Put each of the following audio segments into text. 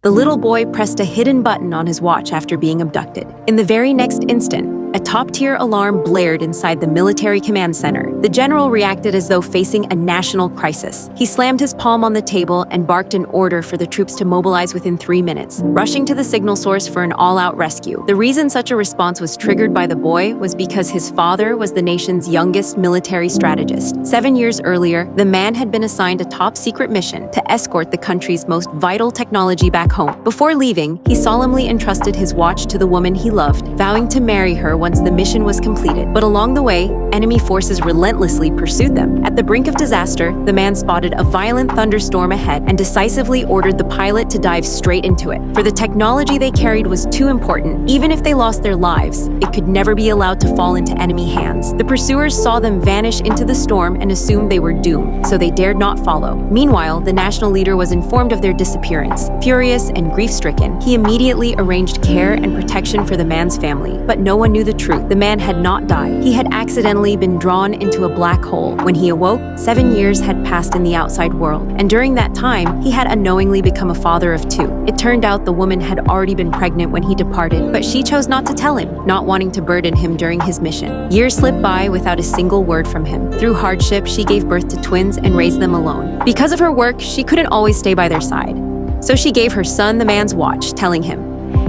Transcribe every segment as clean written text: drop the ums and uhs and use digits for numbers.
The little boy pressed a hidden button on his watch after being abducted. In the very next instant, a top-tier alarm blared inside the military command center. The general reacted as though facing a national crisis. He slammed his palm on the table and barked an order for the troops to mobilize within 3 minutes, rushing to the signal source for an all-out rescue. The reason such a response was triggered by the boy was because his father was the nation's youngest military strategist. 7 years earlier, the man had been assigned a top-secret mission to escort the country's most vital technology back home. Before leaving, he solemnly entrusted his watch to the woman he loved, vowing to marry her once the mission was completed. But along the way, enemy forces relentlessly pursued them. At the brink of disaster, the man spotted a violent thunderstorm ahead and decisively ordered the pilot to dive straight into it. For the technology they carried was too important. Even if they lost their lives, it could never be allowed to fall into enemy hands. The pursuers saw them vanish into the storm and assumed they were doomed, so they dared not follow. Meanwhile, the national leader was informed of their disappearance. Furious and grief-stricken, he immediately arranged care and protection for the man's family. But no one knew the truth. The man had not died. He had accidentally been drawn into a black hole. When he awoke, 7 years had passed in the outside world, and during that time, he had unknowingly become a father of 2. It turned out the woman had already been pregnant when he departed, but she chose not to tell him, not wanting to burden him during his mission. Years slipped by without a single word from him. Through hardship, she gave birth to twins and raised them alone. Because of her work, she couldn't always stay by their side. So she gave her son the man's watch, telling him,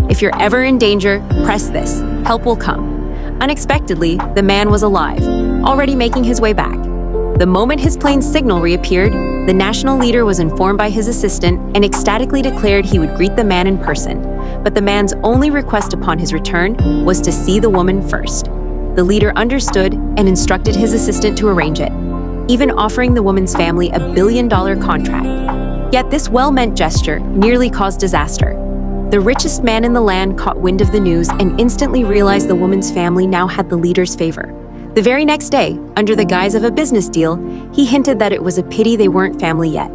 "If you're ever in danger, press this. Help will come." Unexpectedly, the man was alive, already making his way back. The moment his plane's signal reappeared, the national leader was informed by his assistant and ecstatically declared he would greet the man in person. But the man's only request upon his return was to see the woman first. The leader understood and instructed his assistant to arrange it, even offering the woman's family a billion-dollar contract. Yet this well-meant gesture nearly caused disaster. The richest man in the land caught wind of the news and instantly realized the woman's family now had the leader's favor. The very next day, under the guise of a business deal, he hinted that it was a pity they weren't family yet.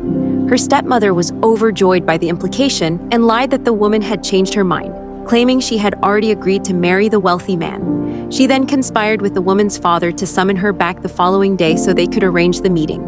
Her stepmother was overjoyed by the implication and lied that the woman had changed her mind, claiming she had already agreed to marry the wealthy man. She then conspired with the woman's father to summon her back the following day so they could arrange the meeting.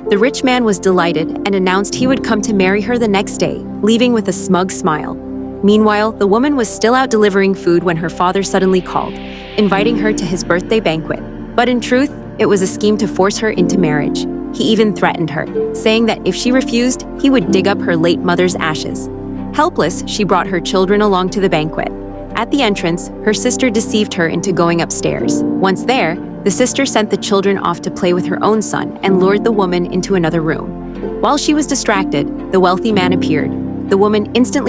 The rich man was delighted and announced he would come to marry her the next day, leaving with a smug smile. Meanwhile, the woman was still out delivering food when her father suddenly called, inviting her to his birthday banquet. But in truth, it was a scheme to force her into marriage. He even threatened her, saying that if she refused, he would dig up her late mother's ashes. Helpless, she brought her children along to the banquet. At the entrance, her sister deceived her into going upstairs. Once there, the sister sent the children off to play with her own son and lured the woman into another room. While she was distracted, the wealthy man appeared. The woman instantly